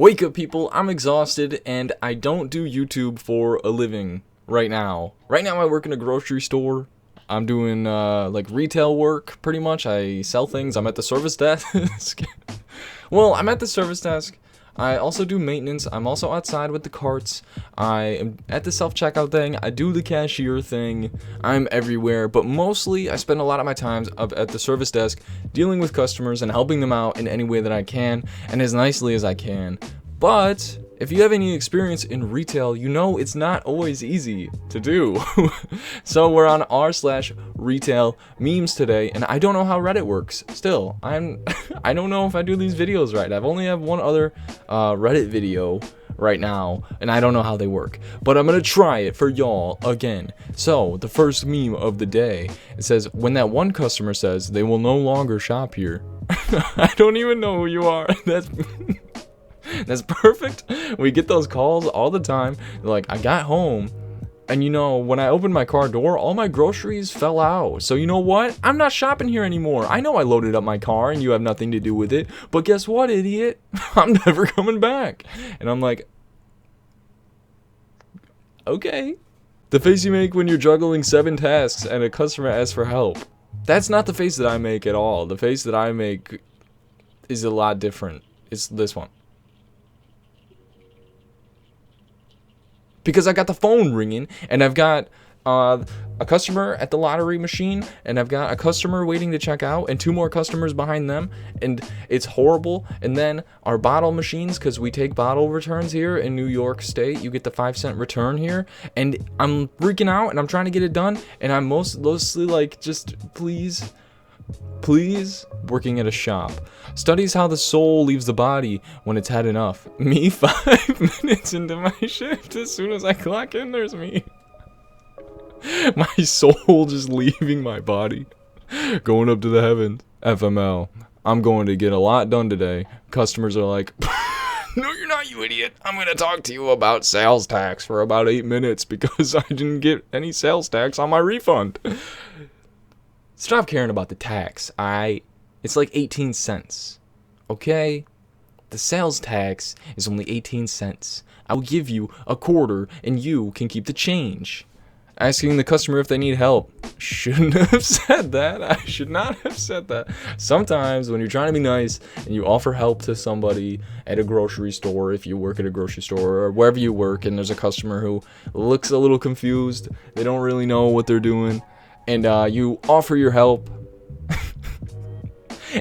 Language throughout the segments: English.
Wake up, people. I'm exhausted, and I don't do YouTube for a living right now. Right now, I work in a grocery store. I'm doing, like, retail work, pretty much. I sell things. I'm at the service desk. Well, I'm at the service desk. I also do maintenance. I'm also outside with the carts. I am at the self-checkout thing. I do the cashier thing. I'm everywhere, but mostly I spend a lot of my time up at the service desk dealing with customers and helping them out in any way that I can and as nicely as I can. But if you have any experience in retail, you know it's not always easy to do. So we're on r/Retailmemes today, and I don't know how Reddit works. Still, I don't know if I do these videos right. I've only have one other Reddit video right now, and I don't know how they work. But I'm gonna try it for y'all again. So the first meme of the day, it says, when that one customer says they will no longer shop here. I don't even know who you are. That's perfect. We get those calls all the time. Like, I got home, and you know, when I opened my car door, all my groceries fell out. So you know what? I'm not shopping here anymore. I know I loaded up my car, and you have nothing to do with it. But guess what, idiot? I'm never coming back. And I'm like, okay. The face you make when you're juggling 7 tasks and a customer asks for help. That's not the face that I make at all. The face that I make is a lot different. It's this one. Because I got the phone ringing, and I've got a customer at the lottery machine, and I've got a customer waiting to check out, and 2 more customers behind them, and it's horrible. And then our bottle machines, because we take bottle returns here in New York State, you get the 5-cent return here, and I'm freaking out, and I'm trying to get it done, and I'm mostly like, just please, working at a shop. Studies how the soul leaves the body when it's had enough. Me, 5 minutes into my shift, as soon as I clock in, there's me. My soul just leaving my body, going up to the heavens. FML, I'm going to get a lot done today. Customers are like, no, you're not, you idiot. I'm going to talk to you about sales tax for about 8 minutes because I didn't get any sales tax on my refund. Stop caring about the tax. It's like 18 cents. Okay? The sales tax is only 18 cents. I will give you a quarter and you can keep the change. Asking the customer if they need help. Shouldn't have said that. I should not have said that. Sometimes when you're trying to be nice and you offer help to somebody at a grocery store, if you work at a grocery store or wherever you work, and there's a customer who looks a little confused, they don't really know what they're doing, and you offer your help,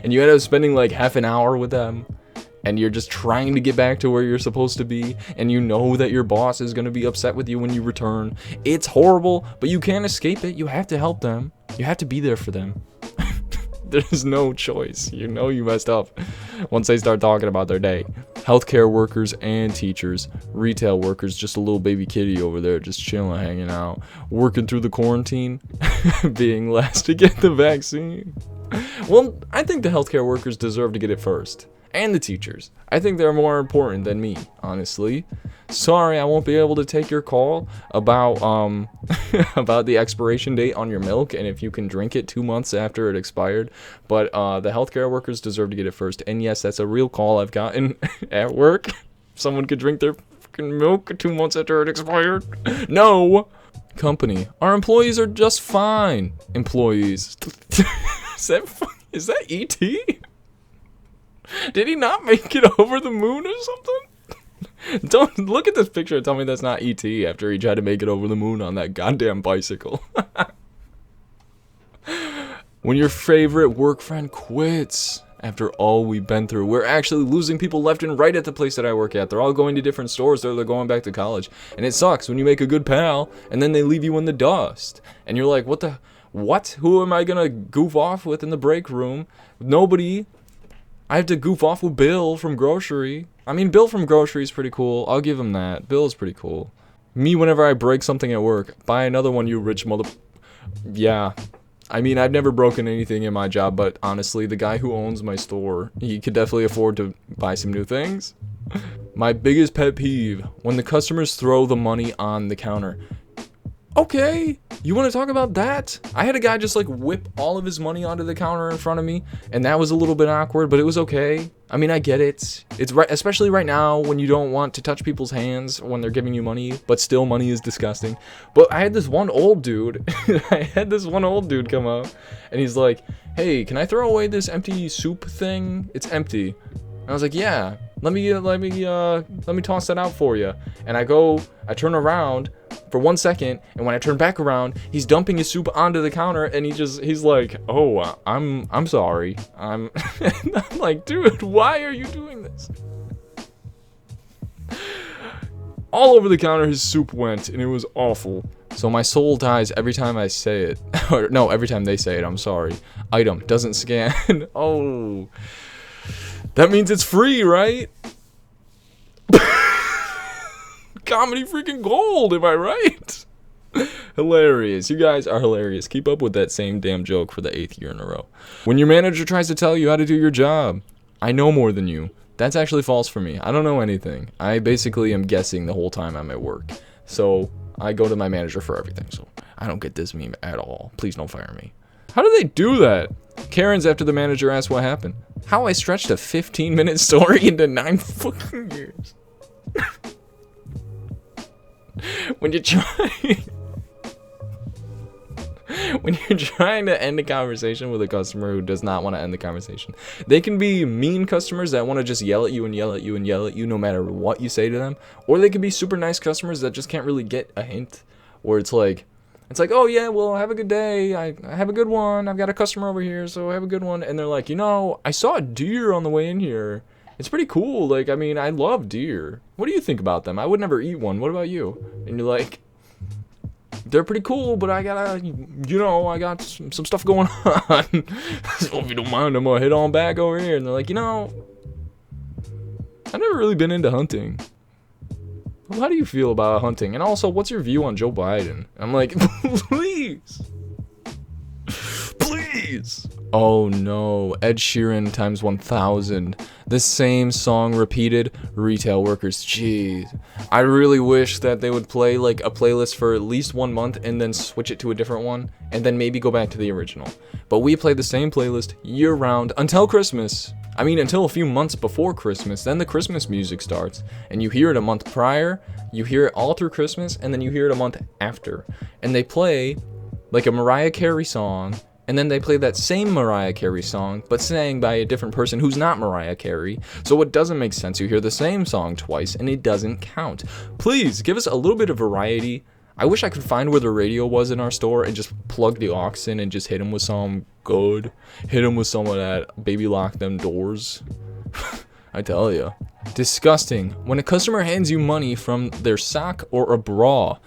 and you end up spending like half an hour with them, and you're just trying to get back to where you're supposed to be, and you know that your boss is going to be upset with you when you return. It's horrible, but you can't escape it. You have to help them. You have to be there for them. There's no choice. You know you messed up once they start talking about their day. Healthcare workers and teachers. Retail workers, just a little baby kitty over there just chilling, hanging out. Working through the quarantine. Being last to get the vaccine. Well, I think the healthcare workers deserve to get it first. And the teachers. I think they're more important than me, honestly. Sorry, I won't be able to take your call about about the expiration date on your milk and if you can drink it 2 months after it expired. But the healthcare workers deserve to get it first. And yes, that's a real call I've gotten at work. Someone could drink their fucking milk 2 months after it expired. No! Company. Our employees are just fine. Employees. Is that E.T.? Did he not make it over the moon or something? Don't look at this picture and tell me that's not E.T. after he tried to make it over the moon on that goddamn bicycle. When your favorite work friend quits after all we've been through. We're actually losing people left and right at the place that I work at. They're all going to different stores, or they're going back to college. And it sucks when you make a good pal and then they leave you in the dust. And you're like, what? Who am I gonna goof off with in the break room? Nobody. I have to goof off with Bill from grocery. I mean, Bill from grocery is pretty cool. I'll give him that. Bill is pretty cool. Me, whenever I break something at work, buy another one, you rich mother... Yeah. I mean, I've never broken anything in my job, but honestly, the guy who owns my store, he could definitely afford to buy some new things. My biggest pet peeve, when the customers throw the money on the counter. Okay, you want to talk about that? I had a guy just like whip all of his money onto the counter in front of me, and that was a little bit awkward, but it was okay. I mean, I get it. It's right, especially right now when you don't want to touch people's hands when they're giving you money, but still money is disgusting. But I had this one old dude, come up, and he's like, "Hey, can I throw away this empty soup thing? It's empty." And I was like, "Yeah, let me toss that out for you." And I turn around for 1 second, and when I turn back around, he's dumping his soup onto the counter, and he's like, "Oh, I'm sorry." And I'm like, "Dude, why are you doing this?" All over the counter his soup went, and it was awful. So my soul dies every time I say it. Or no, every time they say it, I'm sorry. Item doesn't scan. Oh. That means it's free, right? Comedy freaking gold, am I right? Hilarious. You guys are hilarious. Keep up with that same damn joke for the 8th year in a row. When your manager tries to tell you how to do your job, I know more than you. That's actually false for me. I don't know anything. I basically am guessing the whole time I'm at work. So I go to my manager for everything. So I don't get this meme at all. Please don't fire me. How do they do that? Karen's after the manager asks what happened. How I stretched a 15-minute story into 9 fucking years. When you're trying to end a conversation with a customer who does not want to end the conversation, they can be mean customers that want to just yell at you and yell at you and yell at you no matter what you say to them, or they can be super nice customers that just can't really get a hint, where it's like, "Oh yeah, well, have a good day. I have a good one. I've got a customer over here, so have a good one." And they're like, "I saw a deer on the way in here. It's pretty cool. Like, I mean, I love deer. What do you think about them? I would never eat one. What about you?" And you're like, "They're pretty cool, but I got some stuff going on. So if you don't mind, I'm gonna head on back over here." And they're like, "I've never really been into hunting. Well, how do you feel about hunting? And also, what's your view on Joe Biden?" I'm like, please. Please. Oh no, Ed Sheeran times 1,000. The same song repeated. Retail workers, jeez. I really wish that they would play like a playlist for at least 1 month and then switch it to a different one, and then maybe go back to the original. But we play the same playlist year round until Christmas. I mean, until a few months before Christmas. Then the Christmas music starts, and you hear it a month prior, you hear it all through Christmas, and then you hear it a month after. And they play like a Mariah Carey song, and then they play that same Mariah Carey song, but sang by a different person who's not Mariah Carey. So it doesn't make sense. You hear the same song twice, and it doesn't count. Please, give us a little bit of variety. I wish I could find where the radio was in our store and just plug the aux in and just hit them with some good. Hit them with some of that Baby Lock Them Doors. I tell ya. Disgusting. When a customer hands you money from their sock or a bra.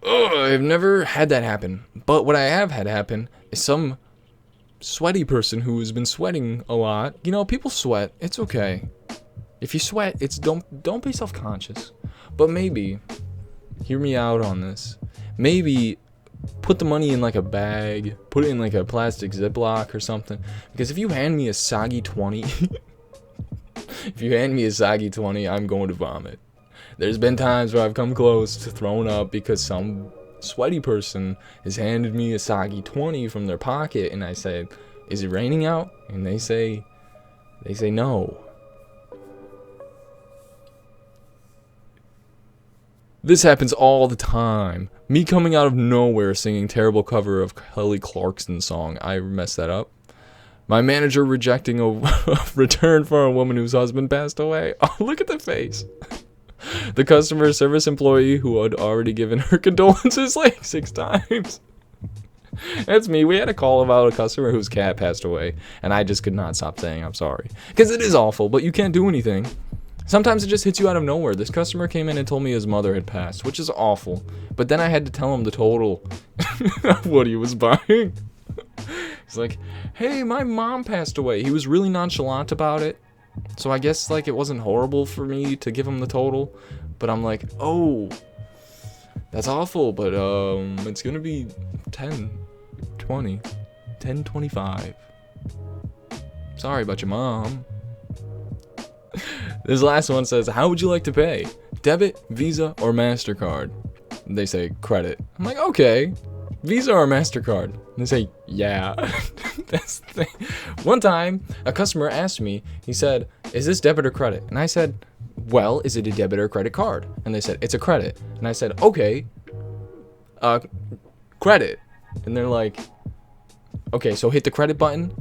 Ugh, I've never had that happen. But what I have had happen is some sweaty person who has been sweating a lot. People sweat. It's okay. If you sweat, don't be self-conscious. But maybe, hear me out on this. Maybe put the money in like a bag. Put it in like a plastic Ziploc or something. Because if you hand me a soggy 20, I'm going to vomit. There's been times where I've come close to throwing up because some sweaty person has handed me a soggy 20 from their pocket, and I say, "Is it raining out?" And they say no. This happens all the time. Me coming out of nowhere singing terrible cover of Kelly Clarkson's song. I messed that up. My manager rejecting a return for a woman whose husband passed away. Oh, look at the face. The customer service employee who had already given her condolences like 6 times. That's me. We had a call about a customer whose cat passed away, and I just could not stop saying I'm sorry. Because it is awful, but you can't do anything. Sometimes it just hits you out of nowhere. This customer came in and told me his mother had passed, which is awful. But then I had to tell him the total of what he was buying. He's like, "Hey, my mom passed away." He was really nonchalant about it. So I guess like it wasn't horrible for me to give him the total, but I'm like, "Oh, that's awful, but it's gonna be 10.25. Sorry about your mom." This last one says, "How would you like to pay? Debit, Visa, or MasterCard?" They say credit. I'm like, okay, Visa or MasterCard? And they say, yeah. That's the thing. One time, a customer asked me, he said, is this debit or credit? And I said, well, is it a debit or credit card? And they said, it's a credit. And I said, okay, credit. And they're like, okay, so hit the credit button.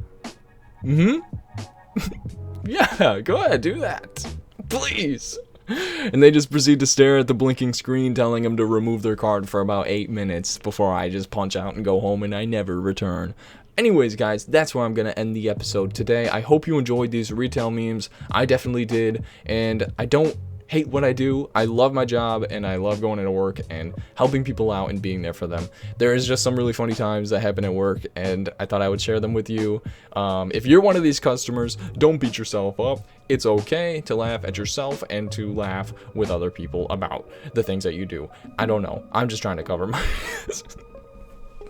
Yeah, go ahead, do that, please. And they just proceed to stare at the blinking screen, telling them to remove their card for about 8 minutes before I just punch out and go home, and I never return. Anyways, guys, that's where I'm going to end the episode today. I hope you enjoyed these retail memes. I definitely did, and I don't hate what I do. I love my job, and I love going into work and helping people out and being there for them. There is just some really funny times that happen at work, and I thought I would share them with you. If you're one of these customers, don't beat yourself up. It's okay to laugh at yourself and to laugh with other people about the things that you do. I don't know. I'm just trying to cover my...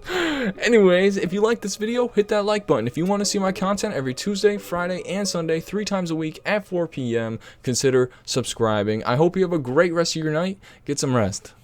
Anyways, if you like this video, hit that like button. If you want to see my content every Tuesday, Friday, and Sunday, 3 times a week at 4 p.m., consider subscribing. I hope you have a great rest of your night. Get some rest.